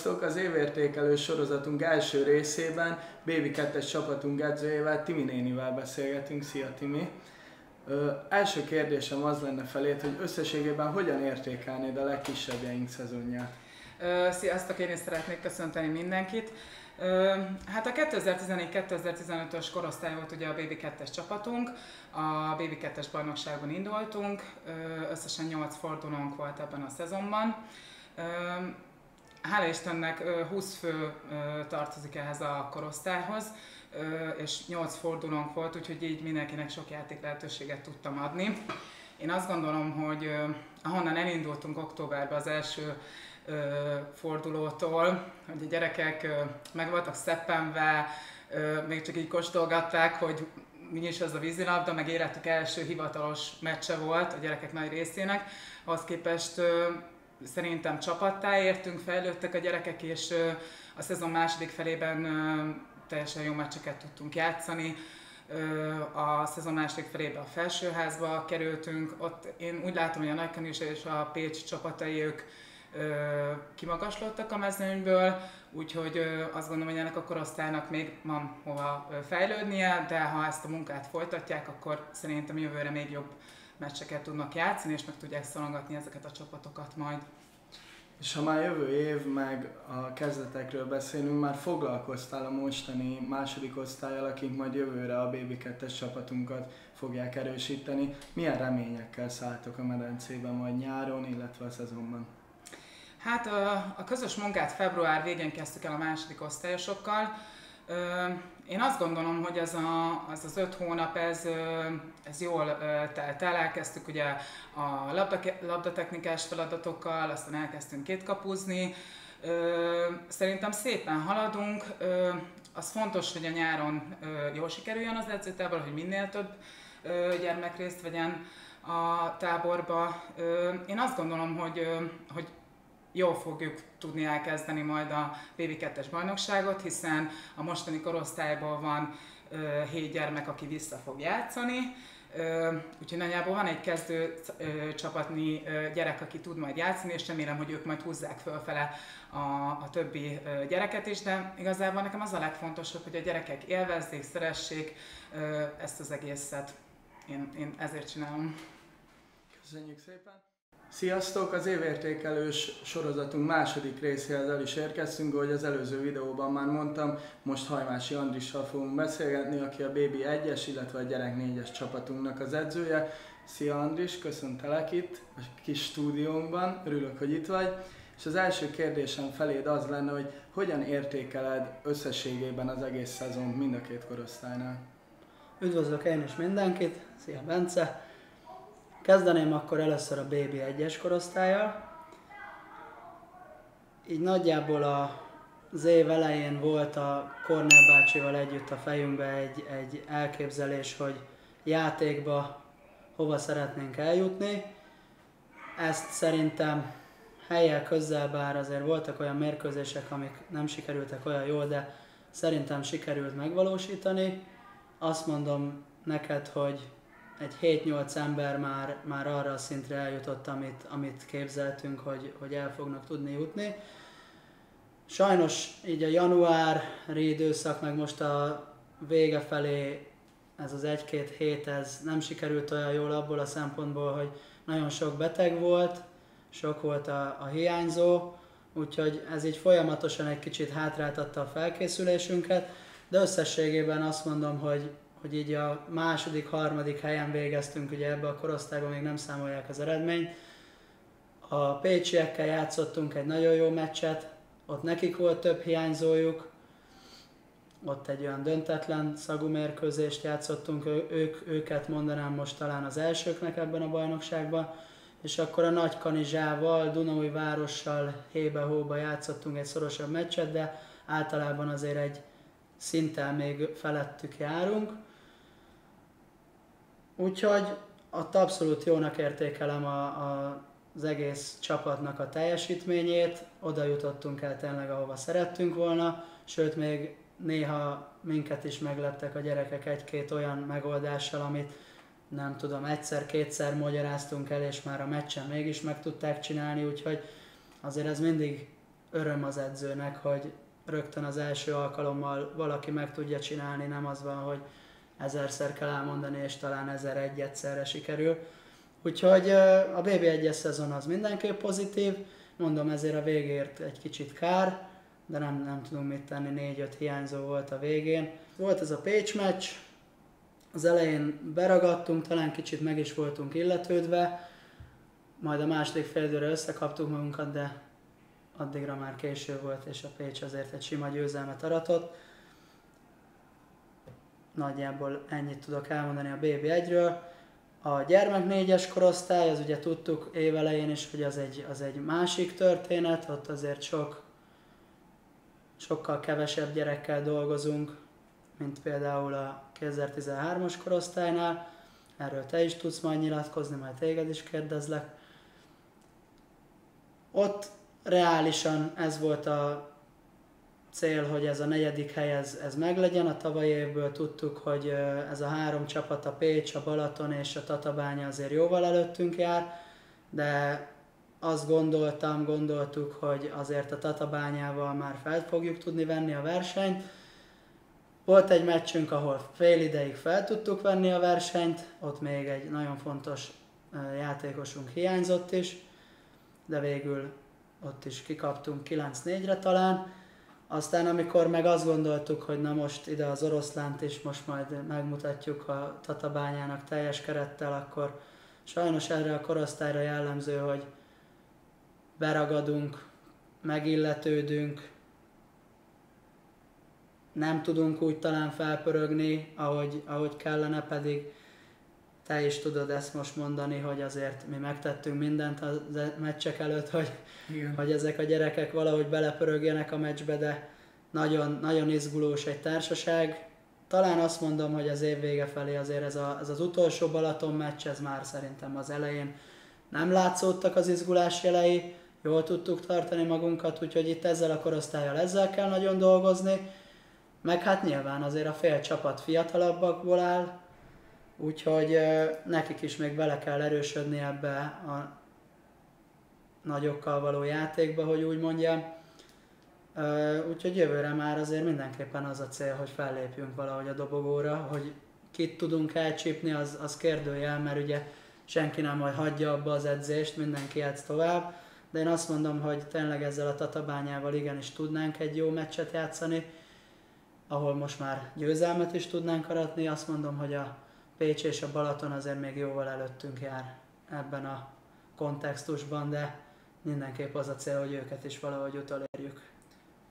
Sziasztok! Az évértékelő sorozatunk első részében Baby 2-es csapatunk edzőjével, Timi nénivel beszélgetünk. Szia Timi! Első kérdésem az lenne felét, hogy összességében hogyan értékelnéd a legkisebbjeink szezonját? Sziasztok! Én is szeretnék köszönteni mindenkit. Hát a 2014-2015-ös korosztály volt ugye a Baby 2-es csapatunk, a Baby 2-es bajnokságban indultunk, összesen 8 fordulónk volt ebben a szezonban. Hála Istennek 20 fő tartozik ehhez a korosztályhoz, és 8 fordulónk volt, úgyhogy így mindenkinek sok játék lehetőséget tudtam adni. Én azt gondolom, hogy ahonnan elindultunk októberben az első fordulótól, hogy a gyerekek meg voltak szeppenve, még csak így kóstolgatták, hogy mi is az a vízilabda, meg életük első hivatalos meccse volt a gyerekek nagy részének. Ahhoz képest szerintem csapattá értünk, fejlődtek a gyerekek, és a szezon második felében teljesen jó meccseket tudtunk játszani. A szezon második felében a felsőházba kerültünk, ott én úgy látom, hogy a Nagykanizsa és a Pécs csapatai ők kimagaslottak a mezőnyből, úgyhogy azt gondolom, hogy ennek a korosztálynak még van hova fejlődnie, de ha ezt a munkát folytatják, akkor szerintem jövőre még jobb meccseket tudnak játszani, és meg tudják szorongatni ezeket a csapatokat majd. És ha már jövő év, meg a kezdetekről beszélünk, már foglalkoztál a mostani második osztállyal, akik majd jövőre a Baby 2-es csapatunkat fogják erősíteni. Milyen reményekkel szálltok a medencében majd nyáron, illetve a szezonban? Hát a közös munkát február végén kezdtük el a második osztályosokkal. Én azt gondolom, hogy ez az 5 hónap, ez jól telt el. Elkezdtük ugye a labdatechnikás feladatokkal, aztán elkezdtünk kétkapuzni. Szerintem szépen haladunk. Az fontos, hogy a nyáron jól sikerüljön az edzőtábor, hogy minél több gyermek részt vegyen a táborba. Én azt gondolom, hogy jól fogjuk tudni elkezdeni majd a Baby 2-es bajnokságot, hiszen a mostani korosztályból van 7 gyermek, aki vissza fog játszani. Úgyhogy nagyjából van egy kezdő csapatnyi gyerek, aki tud majd játszani, és remélem, hogy ők majd húzzák fölfele a többi gyereket is, de igazából nekem az a legfontosabb, hogy a gyerekek élvezzék, szeressék ezt az egészet. Én ezért csinálom. Köszönjük szépen! Sziasztok! Az évértékelős sorozatunk második részéhez el is érkeztünk, ahogy az előző videóban már mondtam, most Hajmási Andrissal fogunk beszélgetni, aki a Baby 1-es, illetve a Gyerek 4-es csapatunknak az edzője. Szia Andris, köszöntelek itt a kis stúdiónkban, örülök, hogy itt vagy. És az első kérdésem feléd az lenne, hogy hogyan értékeled összességében az egész szezont mind a két korosztálynál? Üdvözlök én is mindenkit, szia Bence! Kezdeném akkor először a Baby 1-es korosztállyal. Így nagyjából az év elején volt a Kornél bácsival együtt a fejünkbe egy elképzelés, hogy játékba hova szeretnénk eljutni. Ezt szerintem helyjel közel, bár azért voltak olyan mérkőzések, amik nem sikerültek olyan jól, de szerintem sikerült megvalósítani. Azt mondom neked, hogy egy 7-8 ember már arra a szintre eljutott, amit képzeltünk, hogy el fognak tudni jutni. Sajnos így a januári időszak, meg most a vége felé ez az 1-2 hét ez nem sikerült olyan jól abból a szempontból, hogy nagyon sok beteg volt, sok volt a hiányzó, úgyhogy ez így folyamatosan egy kicsit hátráltatta a felkészülésünket, de összességében azt mondom, hogy így a második, harmadik helyen végeztünk, ugye ebbe a korosztályban még nem számolják az eredményt. A pécsiekkel játszottunk egy nagyon jó meccset, ott nekik volt több hiányzójuk, ott egy olyan döntetlen szagú mérkőzést játszottunk, őket mondanám most talán az elsőknek ebben a bajnokságban, és akkor a Nagykanizsával, Dunaújvárossal hébe-hóba játszottunk egy szorosabb meccset, de általában azért egy szinttel még felettük járunk. Úgyhogy ott abszolút jónak értékelem az egész csapatnak a teljesítményét, oda jutottunk el tényleg, ahova szerettünk volna, sőt még néha minket is megleptek a gyerekek egy-két olyan megoldással, amit nem tudom, egyszer-kétszer magyaráztunk el, és már a meccsen mégis meg tudták csinálni, úgyhogy azért ez mindig öröm az edzőnek, hogy rögtön az első alkalommal valaki meg tudja csinálni, nem az van, hogy 1000-szer kell elmondani, és talán 1001 egyszerre sikerül. Úgyhogy a BB1-es szezon az mindenképp pozitív, mondom, ezért a végért egy kicsit kár, de nem tudunk mit tenni, 4-5 hiányzó volt a végén. Volt ez a Pécs meccs, az elején beragadtunk, talán kicsit meg is voltunk illetődve, majd a második fél időre összekaptuk magunkat, de addigra már késő volt, és a Pécs azért egy sima győzelmet aratott. Nagyjából ennyit tudok elmondani a BB1-ről. A gyermek 4-es korosztály, az ugye tudtuk évelején is, hogy az egy másik történet, ott azért sokkal kevesebb gyerekkel dolgozunk, mint például a 2013-as korosztálynál. Erről te is tudsz majd nyilatkozni, majd téged is kérdezlek. Ott reálisan ez volt a cél, hogy ez a 4. hely ez meglegyen. A tavalyi évből tudtuk, hogy ez a 3 csapat, a Pécs, a Balaton és a Tatabánya azért jóval előttünk jár, de azt gondoltuk, hogy azért a Tatabányával már fel fogjuk tudni venni a versenyt. Volt egy meccsünk, ahol fél ideig fel tudtuk venni a versenyt, ott még egy nagyon fontos játékosunk hiányzott is, de végül ott is kikaptunk 9-4-re talán. Aztán amikor meg azt gondoltuk, hogy na most ide az Oroszlánt is most majd megmutatjuk a Tatabányának teljes kerettel, akkor sajnos erre a korosztályra jellemző, hogy beragadunk, megilletődünk, nem tudunk úgy talán felpörögni, ahogy kellene, pedig te is tudod ezt most mondani, hogy azért mi megtettünk mindent a meccsek előtt, hogy ezek a gyerekek valahogy belepörögjenek a meccsbe, de nagyon, nagyon izgulós egy társaság. Talán azt mondom, hogy az év vége felé azért ez az utolsó Balaton meccs, ez már szerintem az elején nem látszódtak az izgulás jelei, jól tudtuk tartani magunkat, úgyhogy itt ezzel a korosztállyal ezzel kell nagyon dolgozni. Meg hát nyilván azért a fél csapat fiatalabbakból áll, úgyhogy nekik is még bele kell erősödni ebbe a nagyokkal való játékba, hogy úgy mondjam. Úgyhogy jövőre már azért mindenképpen az a cél, hogy fellépjünk valahogy a dobogóra, hogy kit tudunk elcsípni, az kérdőjel, mert ugye senki nem majd hagyja abba az edzést, mindenki edz tovább. De én azt mondom, hogy tényleg ezzel a Tatabányával igenis tudnánk egy jó meccset játszani, ahol most már győzelmet is tudnánk aratni. Azt mondom, hogy a Pécs és a Balaton azért még jóval előttünk jár ebben a kontextusban, de mindenképp az a cél, hogy őket is valahogy utolérjük.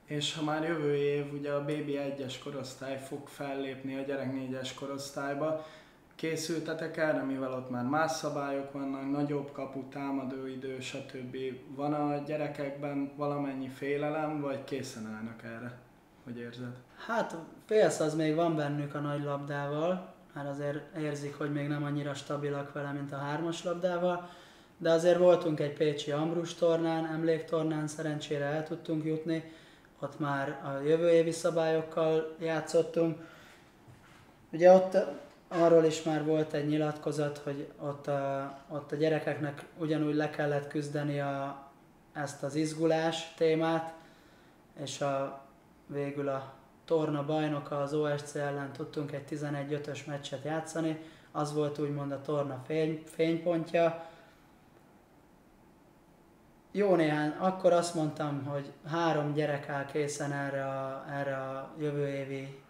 És ha már jövő év ugye a BB1-es korosztály fog fellépni a gyerek 4-es korosztályba, készültetek erre, mivel ott már más szabályok vannak, nagyobb kapu, támadóidő, stb. Van a gyerekekben valamennyi félelem, vagy készen állnak erre? Hogy érzed? Hát félsz az még van bennük a nagy labdával, mert azért érzik, hogy még nem annyira stabilak vele, mint a 3-as labdával, de azért voltunk egy pécsi Ambrus tornán, emléktornán, szerencsére el tudtunk jutni, ott már a jövő évi szabályokkal játszottunk. Ugye ott arról is már volt egy nyilatkozat, hogy ott a gyerekeknek ugyanúgy le kellett küzdeni ezt az izgulás témát, és végül a torna bajnoka, az OSC ellen tudtunk egy 11-5-ös meccset játszani, az volt úgymond a torna fénypontja. Jó néhány, akkor azt mondtam, hogy 3 gyerek áll készen erre a jövő évi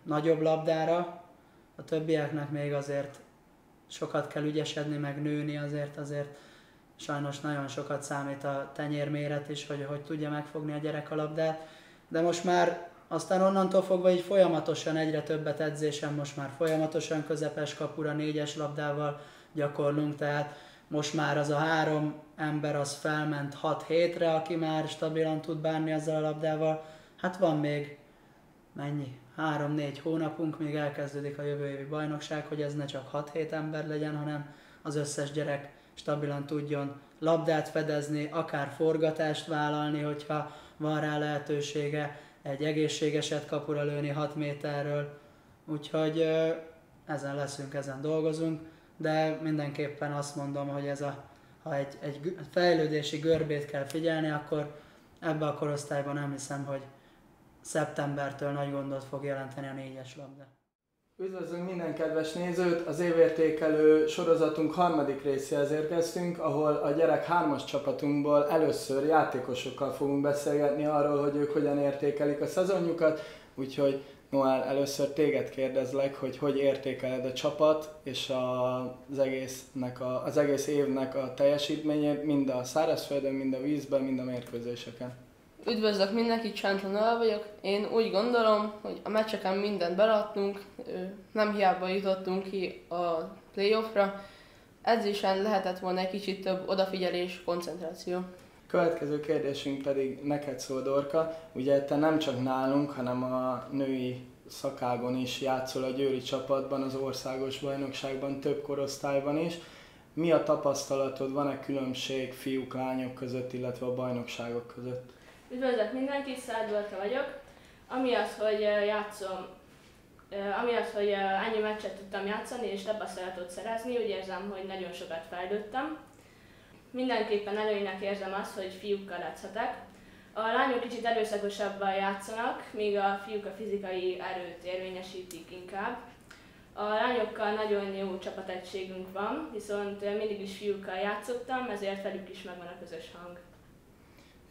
nagyobb labdára, a többieknek még azért sokat kell ügyesedni, meg nőni, azért sajnos nagyon sokat számít a tenyérméret is, hogy tudja megfogni a gyerek a labdát, de most már aztán onnantól fogva így folyamatosan egyre többet edzésen, most már folyamatosan közepes kapura 4-es labdával gyakorlunk, tehát most már az a 3 ember az felment 6 hétre, aki már stabilan tud bánni ezzel a labdával. Hát van még mennyi? 3-4 hónapunk, még elkezdődik a jövő évi bajnokság, hogy ez ne csak 6-7 ember legyen, hanem az összes gyerek stabilan tudjon labdát fedezni, akár forgatást vállalni, hogyha van rá lehetősége, egy egészségeset kapura lőni 6 méterről. Úgyhogy ezen leszünk, ezen dolgozunk, de mindenképpen azt mondom, hogy ez a ha egy fejlődési görbét kell figyelni, akkor ebben a korosztályban nem hiszem, hogy szeptembertől nagy gondot fog jelenteni a 4-es labda. Üdvözlünk minden kedves nézőt! Az évértékelő sorozatunk harmadik részéhez érkeztünk, ahol a gyerek 3-as csapatunkból először játékosokkal fogunk beszélgetni arról, hogy ők hogyan értékelik a szezonjukat, úgyhogy Noel, először téged kérdezlek, hogy értékeled a csapat és az egész évnek a teljesítményét, mind a szárazföldön, mind a vízben, mind a mérkőzéseken. Üdvözlök mindenkit, Csántlan Noel vagyok. Én úgy gondolom, hogy a meccseken mindent beleadtunk, nem hiába jutottunk ki a playoffra. Edzésen lehetett volna egy kicsit több odafigyelés, koncentráció. Következő kérdésünk pedig neked szól, Dorka. Ugye te nem csak nálunk, hanem a női szakágon is játszol a győri csapatban, az országos bajnokságban, több korosztályban is. Mi a tapasztalatod, van-e különbség fiúk-lányok között, illetve a bajnokságok között? Üdvözlök mindenkit, Szád Dorka vagyok. Amiatt, hogy ennyi meccset tudtam játszani és tapasztalatot szerezni, úgy érzem, hogy nagyon sokat fejlődtem. Mindenképpen előnynek érzem azt, hogy fiúkkal edzhetek. A lányok kicsit erőszakosabban játszanak, míg a fiúk a fizikai erőt érvényesítik inkább. A lányokkal nagyon jó csapategységünk van, viszont mindig is fiúkkal játszottam, ezért velük is megvan a közös hang.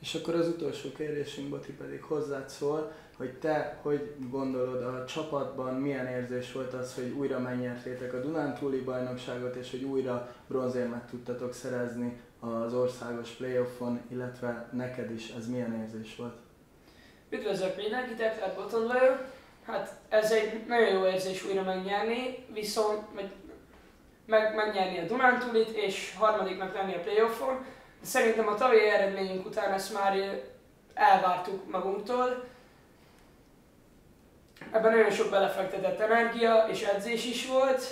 És akkor az utolsó kérdésünk, Boti, pedig hozzád szól, hogy te hogy gondolod a csapatban, milyen érzés volt az, hogy újra megnyertétek a Dunántúli bajnokságot, és hogy újra bronzérmet tudtatok szerezni az országos playoffon, illetve neked is ez milyen érzés volt? Üdvözlök mindenkit, Eklert Botond vagyok. Hát ez egy nagyon jó érzés újra megnyerni, viszont megnyerni a Dunántúlit és harmadiknak lenni a playoffon. De szerintem a tavalyi eredményünk után ezt már elvártuk magunktól. Ebben nagyon sok belefektetett energia és edzés is volt,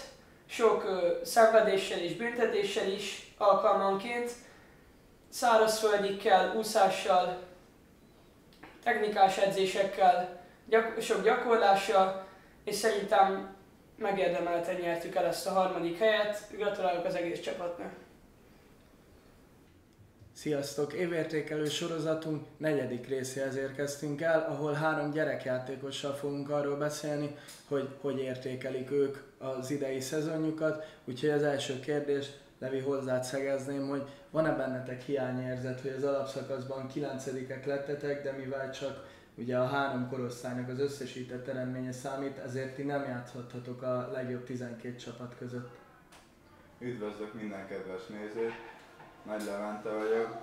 sok szenvedéssel és büntetéssel is alkalmanként, szárazföldikkel, úszással, technikás edzésekkel, sok gyakorlással, és szerintem megérdemelten nyertük el ezt a harmadik helyet. Gratulálok az egész csapatnak! Sziasztok! Évértékelő sorozatunk 4. részéhez érkeztünk el, ahol 3 gyerekjátékossal fogunk arról beszélni, hogy értékelik ők az idei szezonjukat. Úgyhogy az első kérdés, Levi, hozzád szegezném, hogy van-e bennetek hiányérzet, hogy az alapszakaszban 9-ek lettetek, de mivel csak ugye a 3 korosztálynak az összesített eredménye számít, ezért ti nem játszhattatok a legjobb 12 csapat között. Üdvözlök minden kedves nézőt! Nagy Levente vagyok.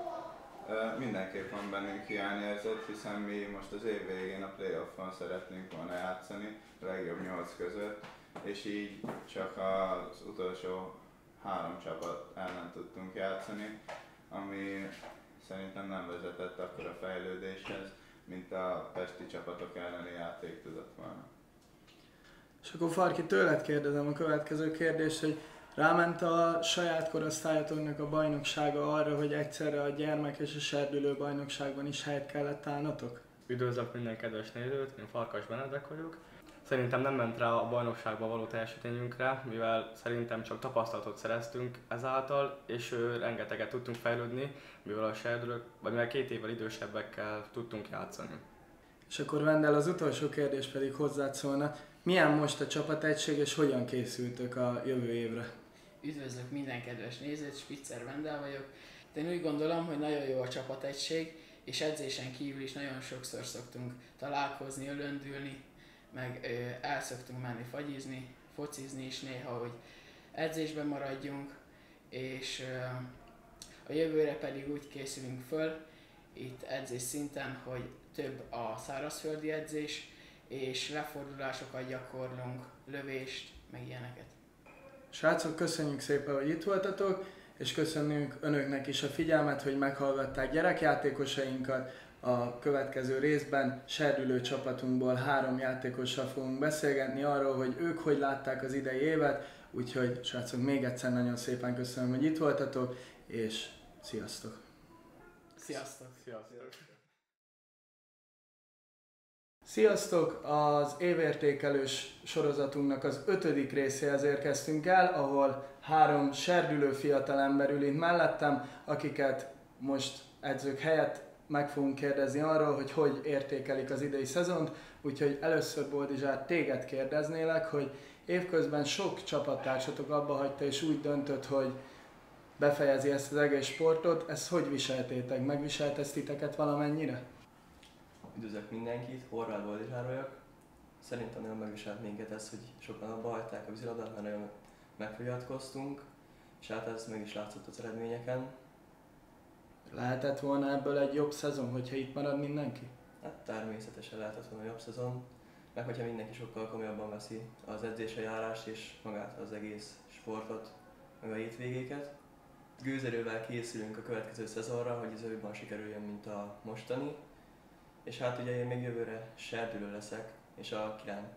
Mindenképp van bennünk hiányérzet, hiszen mi most az év végén a playoffon szeretnénk volna játszani, a legjobb 8 között, és így csak az utolsó 3 csapat ellen tudtunk játszani, ami szerintem nem vezetett akkora fejlődéshez, mint a pesti csapatok elleni játék tudott volna. És akkor Farki, tőled kérdezem a következő kérdést, hogy ráment a saját korosztályotoknak a bajnoksága arra, hogy egyszerre a gyermek és a serdülő bajnokságban is helyet kellett állnatok? Üdvözlök minden kedves nézőt, én Farkas Benedek vagyok. Szerintem nem ment rá a bajnokságban való teljesítményünkre, mivel szerintem csak tapasztalatot szereztünk ezáltal, és rengeteget tudtunk fejlődni, mivel a serdülők, vagy mivel 2 évvel idősebbekkel tudtunk játszani. És akkor Vendel, az utolsó kérdés pedig hozzád szólna. Milyen most a csapategység, és hogyan készültök a jövő évre? Üdvözlök minden kedves nézőt, Spitzer Vendel vagyok. De én úgy gondolom, hogy nagyon jó a csapategység, és edzésen kívül is nagyon sokszor szoktunk találkozni, ölöndülni, meg el szoktunk menni fagyizni, focizni is néha, hogy edzésben maradjunk, és a jövőre pedig úgy készülünk föl, itt edzés szinten, hogy több a szárazföldi edzés, és lefordulásokat gyakorlunk, lövést, meg ilyeneket. Srácok, köszönjük szépen, hogy itt voltatok, és köszönjük önöknek is a figyelmet, hogy meghallgatták gyerekjátékosainkat. A következő részben serdülő csapatunkból 3 játékossal fogunk beszélgetni arról, hogy ők hogy látták az idei évet, úgyhogy srácok, még egyszer nagyon szépen köszönöm, hogy itt voltatok, és sziasztok! Sziasztok! Sziasztok! Sziasztok! Az évértékelős sorozatunknak az 5. részéhez érkeztünk el, ahol 3 serdülő fiatalember ül itt mellettem, akiket most edzők helyett meg fogunk kérdezni arról, hogy értékelik az idei szezont. Úgyhogy először, Boldizsár, téged kérdeznélek, hogy évközben sok csapattársatok abba hagyta és úgy döntött, hogy befejezi ezt az egész sportot. Ezt hogy viseltétek? Megviselt ezt titeket valamennyire? Üdvözlök mindenkit, Horváth Boldizsár vagyok. Szerintem nagyon megviselt minket ez, hogy sokan abba hagyták a vízilabdát, mert nagyon megfogyatkoztunk, és hát ez meg is látszott az eredményeken. Lehetett volna ebből egy jobb szezon, hogyha itt marad mindenki? Hát természetesen lehetett volna jobb szezon, meg hogyha mindenki sokkal komolyabban veszi az edzésre járást és magát az egész sportot, meg a hétvégéket. Gőzerővel készülünk a következő szezonra, hogy ez jobban sikerüljön, mint a mostani. És hát ugye én még jövőre serdülő leszek, és a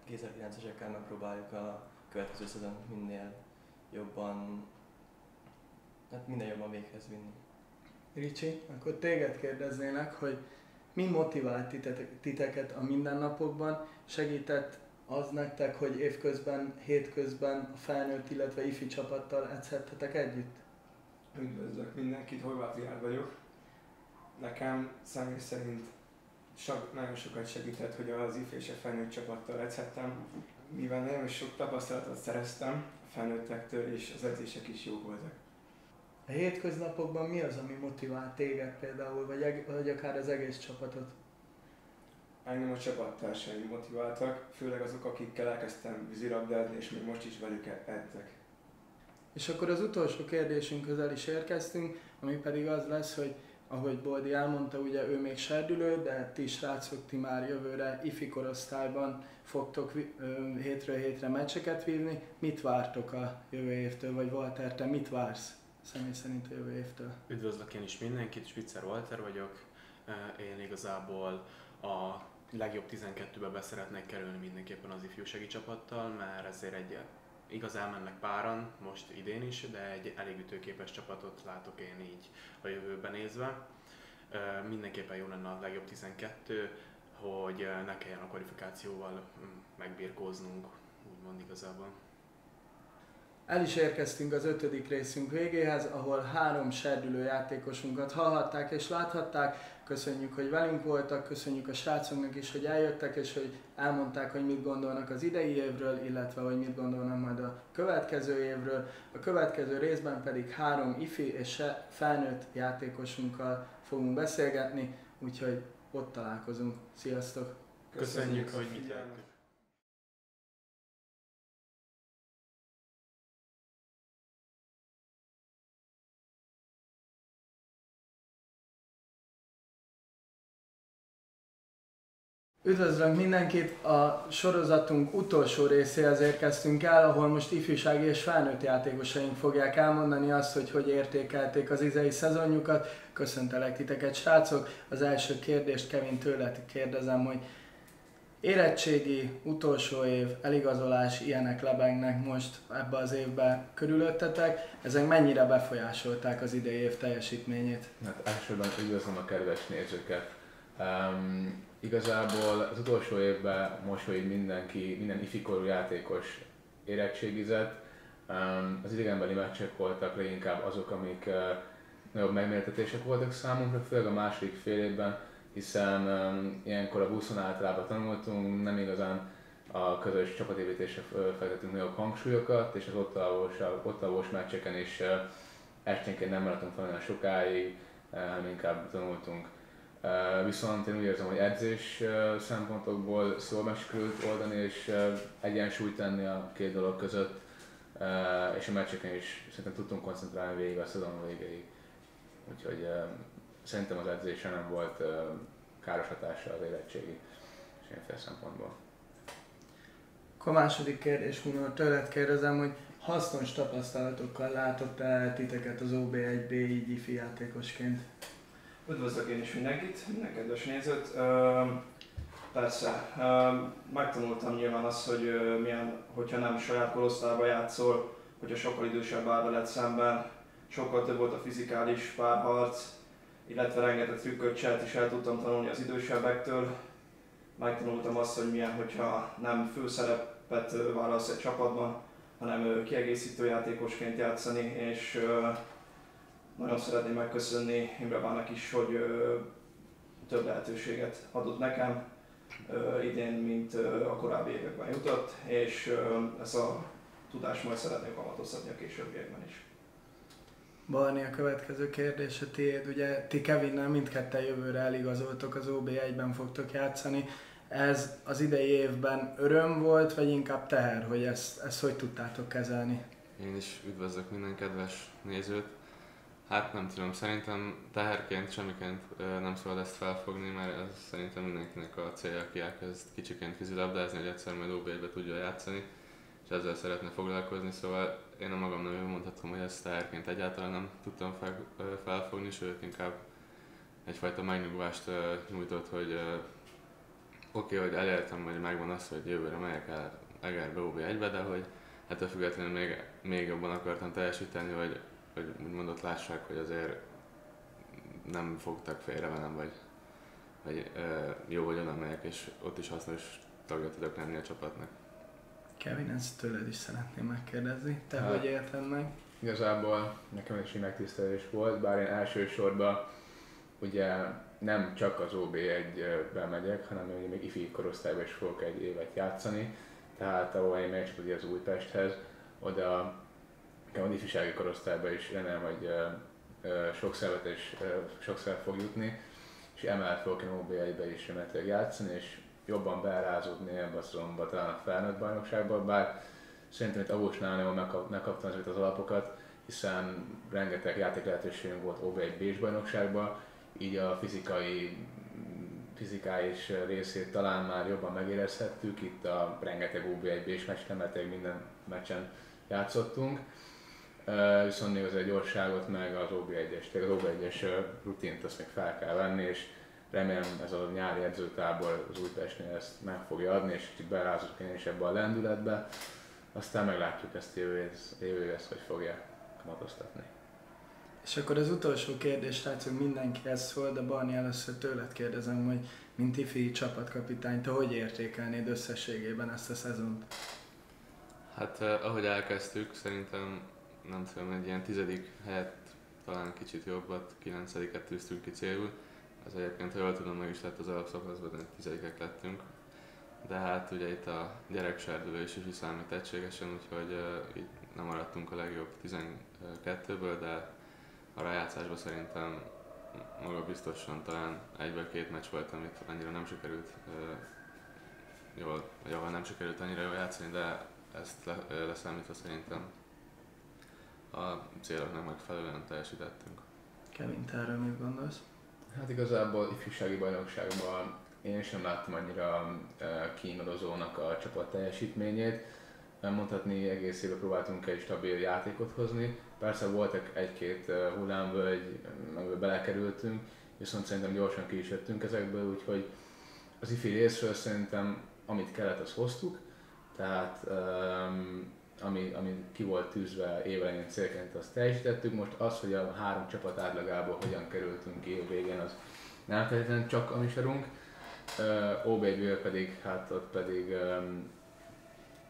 2009-esekkel megpróbáljuk a következő szezon minél jobban véghez vinni. Ricsi, akkor téged kérdeznélek, hogy mi motivált titeket a mindennapokban? Segített az nektek, hogy évközben, hétközben a felnőtt, illetve ifi csapattal edzhettetek együtt? Üdvözlök mindenkit, Horváth Jár vagyok. Nekem személy szerint nagyon sokat segített, hogy az ifi és a felnőtt csapattal edzhettem, mivel nagyon sok tapasztalatot szereztem a felnőttektől, és az edzések is jók voltak. A hétköznapokban mi az, ami motivál téged például, vagy akár az egész csapatot? Engem a csapattársaim motiváltak, főleg azok, akikkel elkezdtem vízilabdázni, és még most is velük edzek. És akkor az utolsó kérdésünkhöz el is érkeztünk, ami pedig az lesz, hogy ahogy Boldi elmondta, ugye ő még serdülő, de ti srácok, ti már jövőre ifi korosztályban fogtok hétről hétre meccseket vívni. Mit vártok a jövő évtől, vagy Walter, te mit vársz személy szerint a jövő évtől? Üdvözlök én is mindenkit, Spitzer Walter vagyok. Én igazából a legjobb 12-be be szeretnék kerülni mindenképpen az ifjúsági csapattal, mert ezért igaz elmennek páran, most idén is, de egy elég ütőképes csapatot látok én így a jövőben nézve. Mindenképpen jó lenne a legjobb 12, hogy ne kelljen a kvalifikációval megbirkóznunk, úgymond igazából. El is érkeztünk az 5. részünk végéhez, ahol 3 serdülő játékosunkat hallhatták és láthatták. Köszönjük, hogy velünk voltak, köszönjük a srácoknak is, hogy eljöttek és hogy elmondták, hogy mit gondolnak az idei évről, illetve hogy mit gondolnak majd a következő évről. A következő részben pedig 3 ifi és felnőtt játékosunkkal fogunk beszélgetni, úgyhogy ott találkozunk. Sziasztok! Köszönjük, hogy figyelmet! Üdvözlök mindenkit! A sorozatunk utolsó részéhez érkeztünk el, ahol most ifjúsági és felnőtt játékosaink fogják elmondani azt, hogy értékelték az idei szezonjukat. Köszöntelek titeket, srácok! Az első kérdést Kevin tőled kérdezem, hogy érettségi, utolsó év, eligazolás, ilyenek lebegnek most ebbe az évbe körülöttetek. Ezek mennyire befolyásolták az idei év teljesítményét? Hát elsőben üdvözlöm a kedves nézőket! Igazából az utolsó évben most, hogy minden ifikorú játékos érettségizett, az idegenbeli meccsek voltak leginkább azok, amik nagyobb megmértetések voltak számunkra, főleg a második fél évben, hiszen ilyenkor a buszon általában tanultunk, nem igazán a közös csapatépítésre fektettünk nagyobb hangsúlyokat, és az ott alvós meccseken is esténként nem maradtunk fel olyan sokáig, hanem inkább tanultunk. Viszont én úgy érzem, hogy edzés szempontokból jól meg sikerült oldani és egyensúlyt tenni a két dolog között, és a meccseken is szerintem tudtunk koncentrálni végig a szezon végéig. Úgyhogy szerintem az edzésre nem volt káros hatása az érettségi és ilyenféle szempontból. Akkor a második kérdés, Hunor, tőled kérdezem, hogy hasznos tapasztalatokkal látott el titeket az OB1B így ifi játékosként? Üdvözlök én is mindenkit, minden kedves nézőt. Persze, megtanultam nyilván azt, hogy milyen, hogyha nem saját korosztályban játszol, hogyha sokkal idősebb áll veled szemben, sokkal több volt a fizikális párharc, illetve rengeteg trükköt csinált is el tudtam tanulni az idősebbektől. megtanultam azt, hogy milyen, hogyha nem főszerepet válasz egy csapatban, hanem kiegészítő játékosként játszani, és nagyon szeretném megköszönni Imre Bánnak is, hogy több lehetőséget adott nekem idén, mint a korábbi években jutott, és ezt a tudást majd szeretnék kamatoztatni a későbbiekben is. Barni, a következő kérdés a tiéd. Ugye ti Kevinnel mindketten jövőre eligazoltok, az OB1-ben fogtok játszani. Ez az idei évben öröm volt, vagy inkább teher, hogy ezt hogy tudtátok kezelni? Én is üdvözlök minden kedves nézőt. Hát nem tudom, szerintem teherként semmiként nem szabad ezt felfogni, mert ez szerintem mindenkinek a célja, aki elkezd kicsiként kézilabdázni, hogy egyszer majd OB1-be tudja játszani, és ezzel szeretne foglalkozni, szóval én a magam nevében mondhatom, hogy ezt teherként egyáltalán nem tudtam felfogni, sőt inkább egyfajta megnyugvást nyújtott, hogy oké, hogy elértem, hogy megvan az, hogy jövőre megyek el Egerbe OB1-be, de hogy ettől függetlenül még jobban akartam teljesíteni, hogy úgymond ott lássák, hogy azért nem fogtak félre velem, vagy jó, hogy oda megyek, és ott is hasznos tagja tudok lenni a csapatnak. Kevin, ezt tőled is szeretném megkérdezni. Te hogy élted meg? Igazából nekem is egy megtisztelés volt, bár én elsősorban ugye nem csak az OB1-be megyek, hanem még ifi korosztályban is fogok egy évet játszani. Tehát ahol én megyek az Újpesthez, oda az ifjúsági korosztályban is remélem, hogy sokszor fog jutni, és emellett fogok én OB1-be is remélhetőleg játszani, és jobban beelázódni ebbe a szezonba, talán a felnőtt bajnokságban, bár szerintem itt Avósnál jól megkaptam az alapokat, hiszen rengeteg játék lehetőségünk volt OB1 B-s bajnokságban, így a fizikális részét talán már jobban megérezhettük, itt a rengeteg OB1 B-s meccsen, mert minden meccsen játszottunk. Viszont még az egy gyorságot, meg az OB1-es rutint azt még fel kell venni, és remélem ez a nyári edzőtábor az Újpestnél ezt meg fogja adni, és kicsit beelázunk én is ebbe a lendületbe, aztán meglátjuk ezt jövő ezt, hogy fogja kamatoztatni. És akkor az utolsó kérdés, srácok, mindenki ezt szól, de Barni, először tőled kérdezem, hogy mint ifi csapatkapitány, te hogy értékelnéd összességében ezt a szezont? Hát ahogy elkezdtük, szerintem nem tudom, egy ilyen 10. helyet talán kicsit jobbat, 9-et tűztünk ki célul. Az egyébként, ha jól tudom, meg is lett az alapszakaszban, de 10-ek lettünk. De hát ugye itt a gyerekserdülés is számít egységesen, úgyhogy így nem maradtunk a legjobb 12-ből, de a rájátszásban szerintem magabiztosan talán 1-2 meccs volt, amit annyira nem sikerült jól, vagy ahol nem sikerült annyira jól játszani, de ezt leszámítva szerintem a céloknak megfelelően teljesítettünk. Kevin, te erről mit gondolsz? Hát igazából ifjúsági bajnokságban én sem láttam annyira kínorodozónak a csapat teljesítményét. Mondhatni egész évben próbáltunk egy stabil játékot hozni. Persze voltak egy-két hullámvölgy, amiből belekerültünk, viszont szerintem gyorsan ki is jöttünk ezekből, úgyhogy az ifi részről szerintem amit kellett, azt hoztuk. Tehát ami ki volt tűzve évelején célként, azt teljesítettük. Most az, hogy a 3 csapat átlagából hogyan kerültünk ki év végén, az nem feltétlenül csak a mi sorunk. OB-ből pedig, hát ott pedig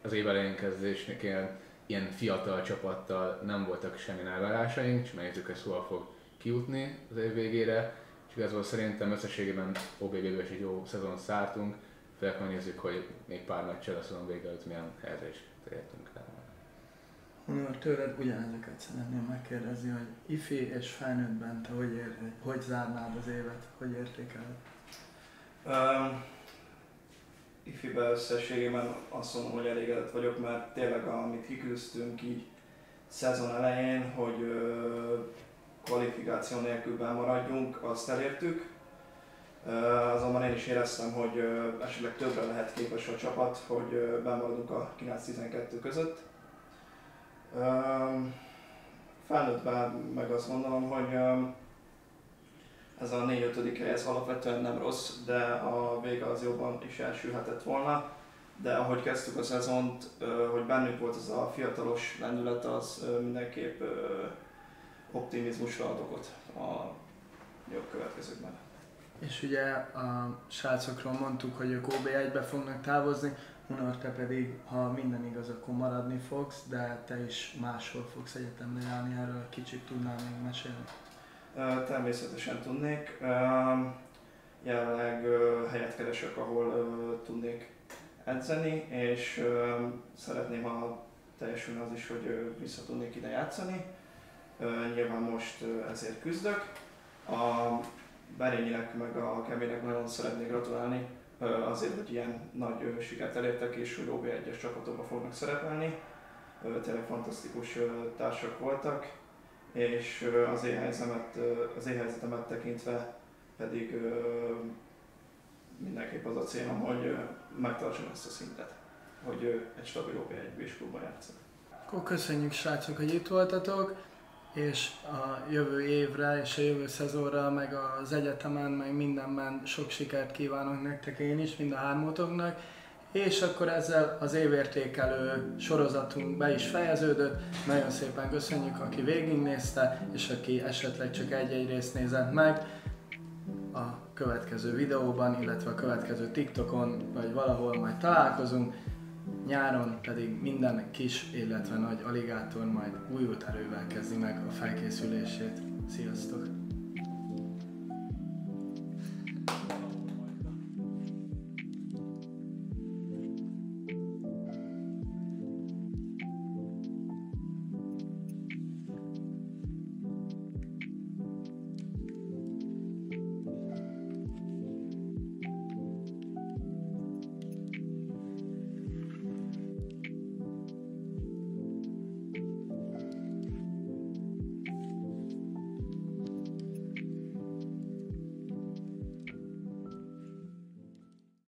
az évelején kezdésnél ilyen fiatal csapattal nem voltak semmi elvárásaink, és megnézzük, hogy szóval fog kijutni az év végére. És igazából szerintem összességében OB-ből is egy jó szezont szártunk, főleg megnézzük, hogy még pár meccsel a szezon vége előtt milyen helyezést értünk el. Honor, tőled ugyanezeket szeretném megkérdezni, hogy ifi és felnőttben te hogy zárnád az évet, hogy értékeled? Ifiben összességében azt mondom, hogy elégedett vagyok, mert tényleg amit kiküzdtünk így szezon elején, hogy kvalifikáció nélkül bemaradjunk, azt elértük. Azonban én is éreztem, hogy esetleg többre lehet képes a csapat, hogy bemaradunk a 9-12 között. Felnőttben meg azt gondolom, hogy ez a 4-5. hely ez alapvetően nem rossz, de a vége az jobban is elsülhetett volna. De ahogy kezdtük a szezont, hogy bennünk volt ez a fiatalos lendület, az mindenképp optimizmusra ad okot a jobb következőkben. És ugye a srácokról mondtuk, hogy ők OB1-be fognak távozni, Hunor, te pedig, ha minden igaz, akkor maradni fogsz, de te is máshol fogsz egyetemre járni, erről kicsit tudnál még mesélni? Természetesen tudnék. Jelenleg helyet keresek, ahol tudnék edzeni, és szeretném, ha teljesülne az is, hogy vissza tudnék ide játszani. Nyilván most ezért küzdök. A Berényinek meg a Kemének nagyon szeretnék gratulálni azért, hogy ilyen nagy sikert elértek és hogy OB1-es csapatokba fognak szerepelni. Tényleg fantasztikus társak voltak, és az én helyzetemet tekintve pedig mindenképp az a célom, hogy megtartsam ezt a szintet, hogy egy stabil OB1-bés klubban játszok. Akkor köszönjük, srácok, hogy itt voltatok, és a jövő évre és a jövő szezonra, meg az egyetemen, meg mindenben sok sikert kívánok nektek én is, mind a hármótoknak. És akkor ezzel az évértékelő sorozatunk be is fejeződött. Nagyon szépen köszönjük, aki végignézte, és aki esetleg csak egy-egy részt nézett meg. A következő videóban, illetve a következő TikTokon, vagy valahol majd találkozunk. Nyáron pedig minden kis, illetve nagy aligátor majd újult erővel kezdi meg a felkészülését. Sziasztok!